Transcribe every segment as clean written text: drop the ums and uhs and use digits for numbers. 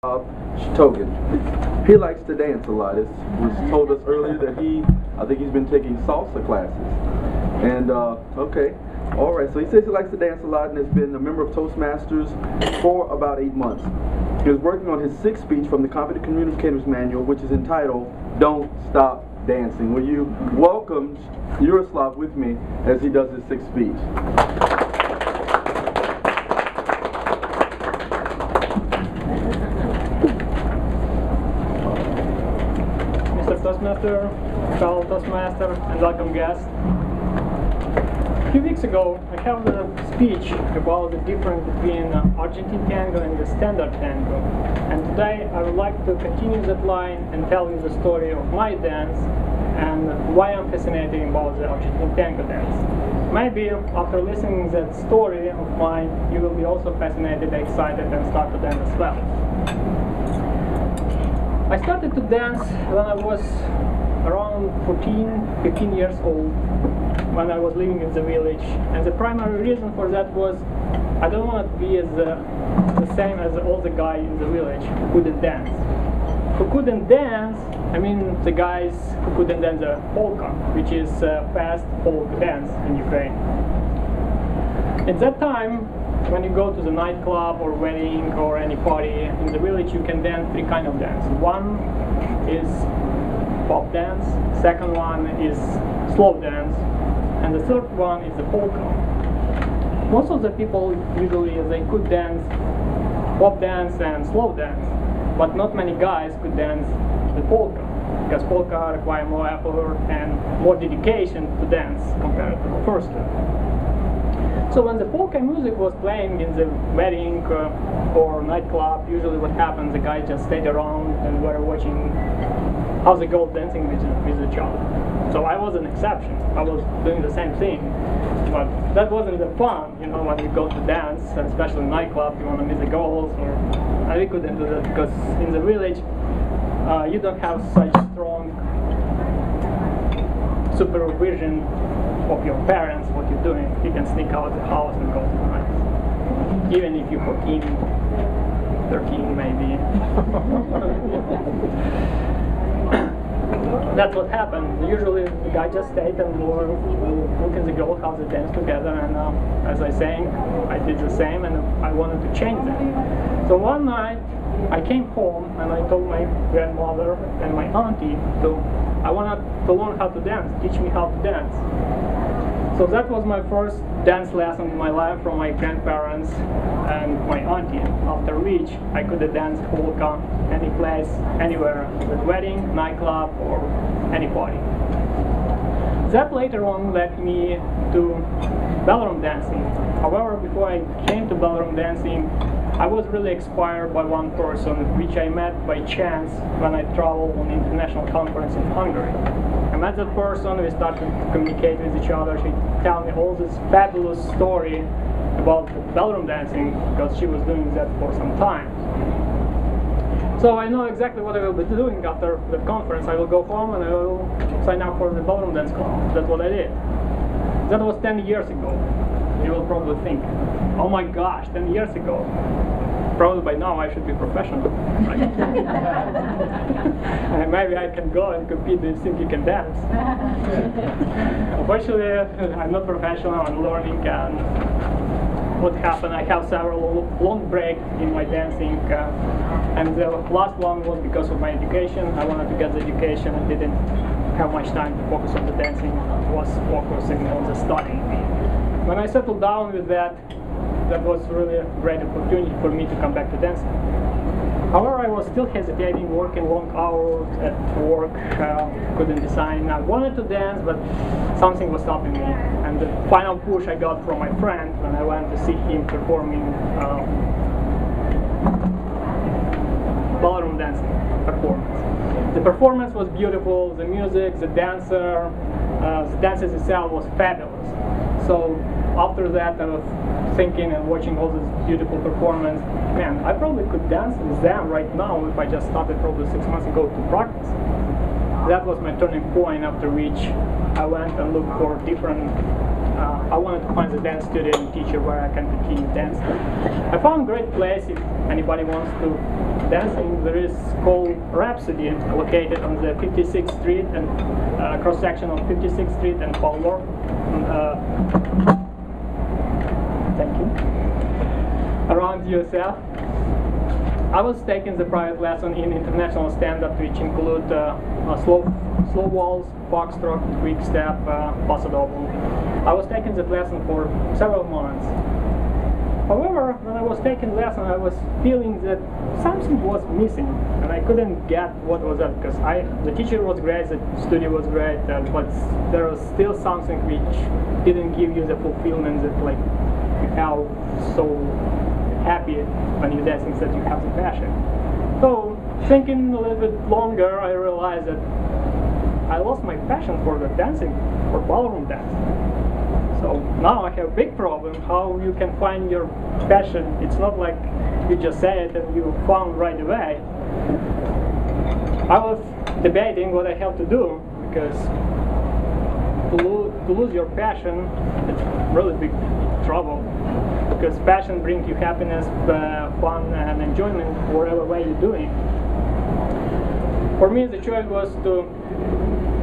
Shtogun. He likes to dance a lot. It was told us earlier that I think he's been taking salsa classes. And, okay. All right, so he says he likes to dance a lot and has been a member of Toastmasters for about 8 months. He was working on his 6th speech from the Competent Communicators Manual, which is entitled, Don't Stop Dancing. Will you welcome Yaroslav with me as he does his 6th speech? Toastmaster, fellow Toastmaster, and welcome guests. A few weeks ago, I held a speech about the difference between Argentine tango and the standard tango. And today I would like to continue that line and tell you the story of my dance and why I'm fascinated about the Argentine tango dance. Maybe after listening to that story of mine, you will be also fascinated, excited, and start to dance as well. I started to dance when I was around 15 years old, when I was living in the village, and the primary reason for that was I don't want to be the same as all the guys in the village who couldn't dance. Who couldn't dance, I mean the guys who couldn't dance the polka, which is a fast folk dance in Ukraine. At that time, when you go to the nightclub or wedding or any party in the village, you can dance 3 kinds of dance. One is pop dance, second one is slow dance, and the third one is the polka. Most of the people usually they could dance pop dance and slow dance, but not many guys could dance the polka, because polka require more effort and more dedication to dance compared to the first one. So when the polka music was playing in the wedding or nightclub, usually what happens, the guys just stayed around and were watching how the girls dancing with each other. So I was an exception. I was doing the same thing. But that wasn't the fun, you know, when you go to dance, especially in nightclub, you want to meet the girls, I couldn't do that because in the village you don't have such strong supervision of your parents, what you're doing. You can sneak out of the house and go to the night. Even if you're 14, 13 maybe. That's what happened. Usually the guy just stayed and were looking at the girl how they dance together, and as I sang, I did the same and I wanted to change that. So one night I came home and I told my grandmother and my auntie I wanted to learn how to dance, teach me how to dance. So that was my first dance lesson in my life from my grandparents and my auntie, after which I could dance polka any place, anywhere, at wedding, nightclub, or any party. That later on led me to ballroom dancing. However, before I came to ballroom dancing, I was really inspired by one person, which I met by chance when I traveled on an international conference in Hungary. I met that person, we started to communicate with each other. She told me all this fabulous story about ballroom dancing, because she was doing that for some time. So I know exactly what I will be doing after the conference. I will go home and I will sign up for the ballroom dance club. That's what I did. That was 10 years ago. You will probably think, oh my gosh, 10 years ago. Probably by now I should be professional, right? And maybe I can go and compete with Think You Can Dance. Unfortunately, I'm not professional, I'm learning, and what happened, I have several long breaks in my dancing, and the last one was because of my education. I wanted to get the education and didn't have much time to focus on the dancing, was focusing on the studying. When I settled down with that, that was really a great opportunity for me to come back to dancing. However, I was still hesitating, working long hours at work, couldn't decide. I wanted to dance, but something was stopping me. And the final push I got from my friend when I went to see him performing ballroom dancing performance. The performance was beautiful, the music, the dancer, the dances itself was fabulous. So after that, I was thinking and watching all this beautiful performance. Man, I probably could dance with them right now if I just started probably 6 months ago to practice. That was my turning point, after which I went and looked for different. I wanted to find a dance studio and teacher where I can continue dancing. I found a great place if anybody wants to dancing. There is called Rhapsody, located on the 56th Street and cross section of 56th Street and Palmer. Thank you. Around USF. I was taking the private lesson in international stand-up, which include slow waltz, foxtrot, quick step, paso doble. I was taking the lesson for several months. However, when I was taking the lesson, I was feeling that something was missing, and I couldn't get what was that, because the teacher was great, the studio was great, but there was still something which didn't give you the fulfillment that like you have so happy when you're dancing that you have the passion. So thinking a little bit longer, I realized that I lost my passion for the dancing, for ballroom dance. So now I have a big problem how you can find your passion. It's not like you just say it and you found right away. I was debating what I have to do, because to lose your passion, it's really big trouble. Because passion brings you happiness, fun and enjoyment whatever way you're doing. For me the choice was to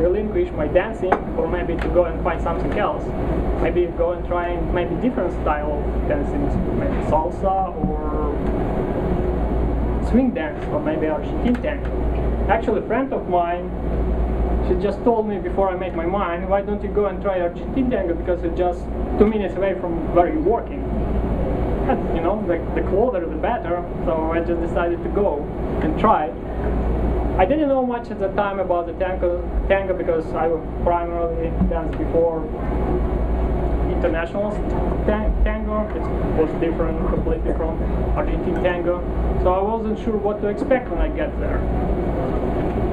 relinquish my dancing, or maybe to go and find something else. Maybe go and try maybe different style of dancing, maybe salsa or swing dance, or maybe Argentine tango. Actually a friend of mine, she just told me before I made my mind, why don't you go and try Argentine tango, because it's just 2 minutes away from where you're working. And, you know, the closer the better, so I just decided to go and try. I didn't know much at the time about the tango because I primarily danced before international tango. It was different completely from Argentine tango, so I wasn't sure what to expect when I get there.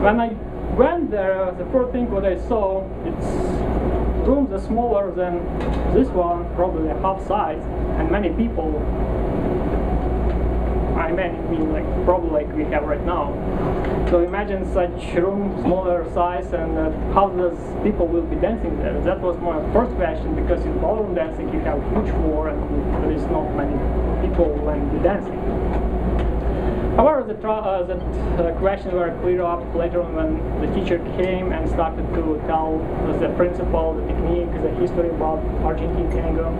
When I went there, the first thing what I saw, it's rooms are smaller than this one, probably half size, and many people. I mean like probably like we have right now. So imagine such room, smaller size, and how does people will be dancing there? That was my first question, because in ballroom dancing you have huge floor and there is not many people when you're dancing. However, the question were cleared up later on when the teacher came and started to tell the principle, the technique, the history about Argentine tango.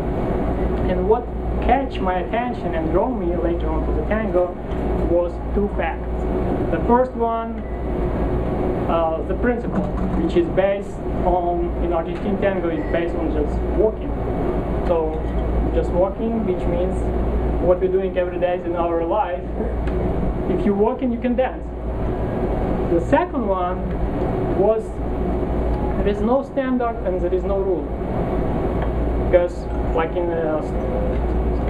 And what catch my attention and drew me later on to the tango was two facts. The first one, the principle, which is based on, in Argentine tango, is based on just walking. So, just walking, which means what we're doing every day in our life. If you're walking, you can dance. The second one was, there is no standard and there is no rule. Because, like in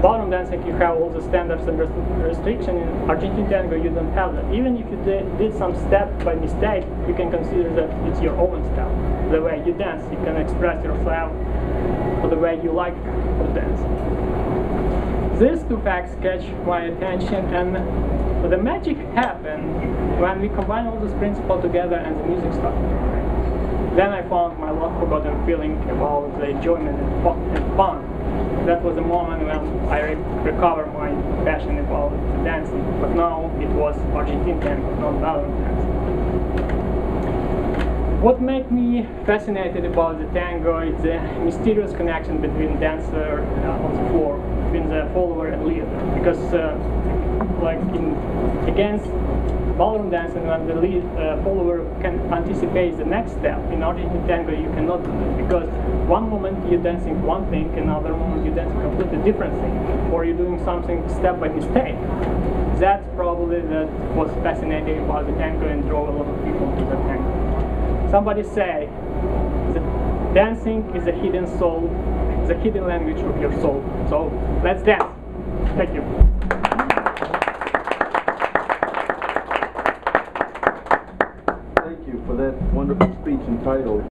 ballroom dancing, you have all the standards and restrictions. In Argentine tango, you don't have that. Even if you did some step by mistake, you can consider that it's your own step. The way you dance, you can express yourself or the way you like to dance. These two facts catch my attention, and the magic happened when we combine all this principle together and the music started. Then I found my long-forgotten feeling about the enjoyment and fun. That was the moment when I recovered my passion about dancing. But now it was Argentine tango, not ballroom dancing. What made me fascinated about the tango is the mysterious connection between dancer on the floor, between the follower and leader. Because like against ballroom dancing, when the follower can anticipate the next step, in Argentine tango you cannot do that, because one moment you're dancing one thing, another moment you're dancing a completely different thing, or you're doing something step by mistake. That's probably that was fascinating about the tango and draw a lot of people to the tango. Somebody say that dancing is a hidden soul, the hidden language of your soul. So let's dance. Thank you. Thank you for that wonderful speech entitled